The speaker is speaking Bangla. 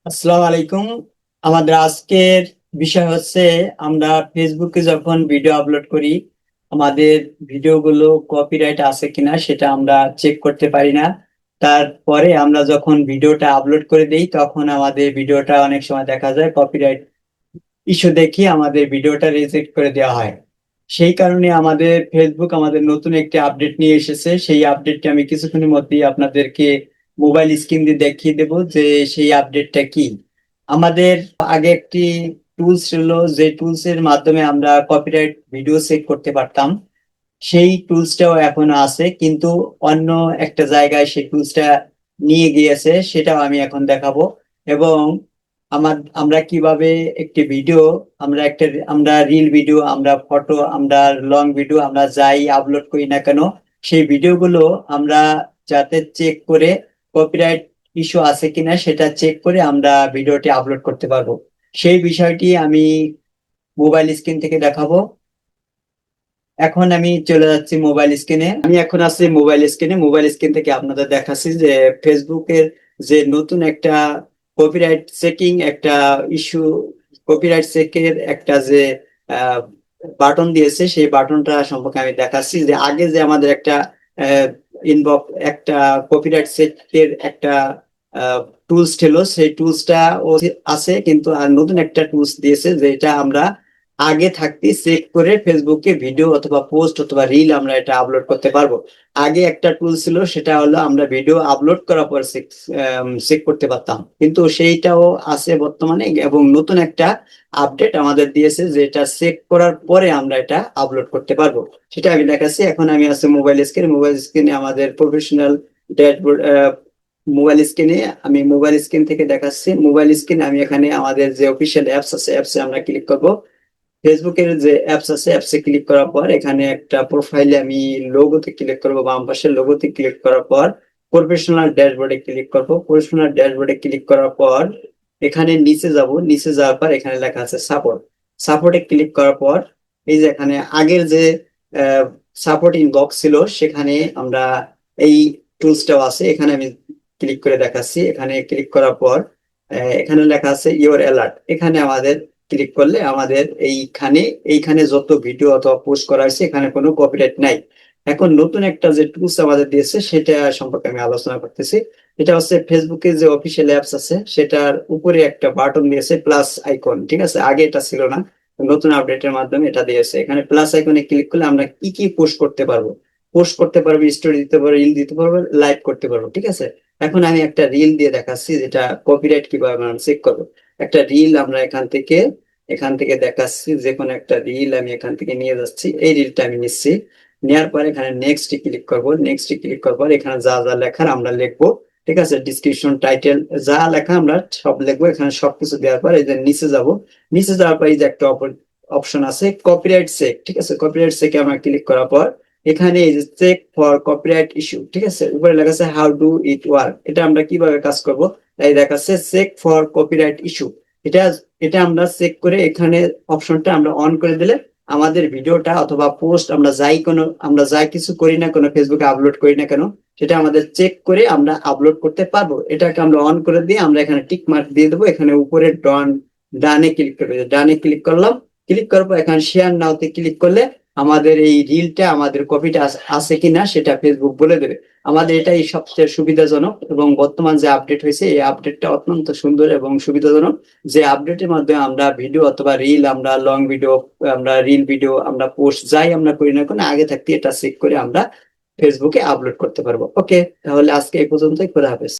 আসসালামু আলাইকুম। আমাদের আজকের বিষয় হচ্ছে আমরা ফেসবুকে যখন ভিডিও আপলোড করি আমাদের ভিডিওগুলো কপিরাইট আছে কিনা সেটা আমরা চেক করতে পারি না। তারপরে আমরা যখন ভিডিওটা আপলোড করে দেই তখন আমাদের ভিডিওটা অনেক সময় দেখা যায় কপিরাইট ইস্যু দেখি আমাদের ভিডিওটা রিজেক্ট করে দেওয়া হয়। সেই কারণে আমাদের ফেসবুক আমাদের নতুন একটি আপডেট নিয়ে এসেছে। সেই আপডেটটা আমি কিছুক্ষণের মধ্যেই আপনাদেরকে মোবাইল স্ক্রিন দিয়ে দেখিয়ে দেব যে সেই আপডেটটা কি। আমাদের আগে একটি টুলস ছিল, যে টুলস এর মাধ্যমে আমরা কপিরাইট ভিডিও চেক করতে পারতাম। সেই টুলসটাও এখনো আছে, কিন্তু অন্য একটা জায়গায় সেই টুলসটা নিয়ে গিয়েছে, সেটাও আমি এখন দেখাবো। এবং আমরা কিভাবে একটি ভিডিও, আমরা রিল ভিডিও, আমরা ফটো, আমরা লং ভিডিও, আমরা যাই আপলোড করি না কেন সেই ভিডিওগুলো আমরা যাতে চেক করে কপিরাইট ইস্যু আছে কিনা সেটা চেক করে আমরা ভিডিওটি আপলোড করতে পারবো, সেই বিষয়টি আমি মোবাইল স্ক্রিন থেকে দেখাবো। এখন আমি চলে যাচ্ছি মোবাইল স্ক্রিনে। আমি এখন আছি মোবাইল স্ক্রিনে। মোবাইল স্ক্রিন থেকে আপনাদের দেখাচ্ছি যে ফেসবুকের যে নতুন একটা কপিরাইট চেকিং একটা ইস্যু, কপিরাইট চেকের একটা যে বাটন দিয়েছে সেই বাটনটা সম্পর্কে আমি দেখাচ্ছি। যে আগে যে আমাদের একটা ইনবক্স, একটা কপিরাইট চেকের একটা টুলস ছিল, সেই টুলসটা আছে, কিন্তু আর নতুন একটা টুলস দিয়েছে যেটা আমরা আগে থাকতে চেক করে ফেসবুকে ভিডিও অথবা পোস্ট অথবা রিল আমরা এটা আপলোড করতে পারবো। আগে একটা টুল ছিল, সেটা হলো আমরা ভিডিও আপলোড করার পর চেক করতে পারতাম, কিন্তু সেইটাও আছে বর্তমানে। এবং নতুন একটা আপডেট আমাদের দিয়েছে যেটা চেক করার পরে আমরা এটা আপলোড করতে পারবো, সেটা আমি দেখাচ্ছি। এখন আমি আছি মোবাইল স্ক্রিনে। মোবাইল স্ক্রিনে আমাদের প্রফেশনাল ড্যাশবোর্ড, মোবাইল স্ক্রিনে আমি মোবাইল স্ক্রিন থেকে দেখাচ্ছি। মোবাইল স্ক্রিনে আমি এখানে আমাদের যে অফিসিয়াল অ্যাপস আছে, অ্যাপসে আমরা ক্লিক করব। ফেসবুকের যে অ্যাপস আছে, অ্যাপসে ক্লিক করার পর এখানে একটা প্রোফাইলে আমি লোগোতে ক্লিক করব। বাম পাশে লোগোতে ক্লিক করার পর প্রফেশনাল ড্যাশবোর্ডে ক্লিক করব। প্রফেশনাল ড্যাশবোর্ডে ক্লিক করার পর এখানে নিচে যাব। নিচে যাওয়ার পর এখানে লেখা আছে সাপোর্ট। সাপোর্টে ক্লিক করার পর এই যে এখানে আগের যে সাপোর্ট ইনবক্স ছিল সেখানে আমরা এই টুলসটাও আছে। এখানে আমি ক্লিক করে দেখাচ্ছি। এখানে ক্লিক করার পর এখানে লেখা আছে ইওর অ্যালার্ট। এখানে আমাদের ক্লিক করলে আমাদের এইখানে যত ভিডিও অথবা পোস্ট করা হয়েছে এখানে কোনো কপিরাইট নাই। এখন নতুন একটা যে টুলস আমাদের দিয়েছে সেটা সম্পর্কে আমি আলোচনা করতেছি। এটা হচ্ছে ফেসবুকের যে অফিসিয়াল অ্যাপস আছে সেটার উপরে একটা বাটন দিয়েছে, প্লাস আইকন। ঠিক আছে, আগে এটা ছিল না, নতুন আপডেটের মাধ্যমে এটা দিয়েছে। এখানে প্লাস আইকনে ক্লিক করলে আমরা কি কি পোস্ট করতে পারবো, পোস্ট করতে পারবো, স্টোরি দিতে পারবো, রিল দিতে পারবো, লাইভ করতে পারবো। ঠিক আছে, এখন আমি একটা রিল দিয়ে দেখাচ্ছি যেটা কপিরাইট কিভাবে আমরা চেক করবো। একটা রিল আমরা এখান থেকে দেখাচ্ছি, যে কোনো একটা রিল আমি এখান থেকে নিয়ে যাচ্ছি। এই রিলটা আমি নিচ্ছি। নেওয়ার পর এখানে নেক্সট ক্লিক করব। নেক্সট ক্লিক করার পর এখানে যা যা লেখার আমরা লিখবো। ঠিক আছে, ডিসক্রিপশন, টাইটেল, যা লেখা আমরা সব লিখবো। এখানে সবকিছু দেওয়ার পর এই যে নিচে যাব। নিচে যাওয়ার পর এই যে একটা অপশন আছে কপিরাইট চেক। ঠিক আছে, কপিরাইট চেকে আমরা ক্লিক করার পর এখানে এই যে চেক ফর কপিরাইট ইস্যু, ঠিক আছে, উপরে লেখা আছে হাউ ডু ইট ওয়ার্ক। এটা আমরা কিভাবে কাজ করব, তাই দেখাচ্ছে চেক ফর কপিরাইট ইস্যু। এটা এটা আমরা চেক করে এখানে অপশনটা আমরা অন করে দিলে আমাদের ভিডিওটা অথবা পোস্ট আমরা যাই কিছু করি না কোনো ফেসবুকে আপলোড করি না কেন সেটা আমাদের চেক করে আমরা আপলোড করতে পারবো। এটাকে আমরা অন করে দিয়ে আমরা এখানে টিক মার্ক দিয়ে দেবো। এখানে উপরে ডানে ক্লিক করবে। ডানে ক্লিক করলাম। ক্লিক করার পর এখানে শেয়ার নাওতে ক্লিক করলে আমাদের এই রিলটা, আমাদের কপিটা আছে কিনা সেটা ফেসবুক বলে দেবে। আমাদের এটাই সবচেয়ে সুবিধাজনক, এবং বর্তমান যে আপডেট হয়েছে এই আপডেটটা অত্যন্ত সুন্দর এবং সুবিধাজনক। যে আপডেটের মাধ্যমে আমরা ভিডিও অথবা রিল, আমরা লং ভিডিও, আমরা রিল ভিডিও, আমরা পোস্ট যাই আমরা করি না কেন আগে থাকতে এটা চেক করে আমরা ফেসবুকে আপলোড করতে পারবো। ওকে, তাহলে আজকে এই পর্যন্তই। খোদা হাফেজ।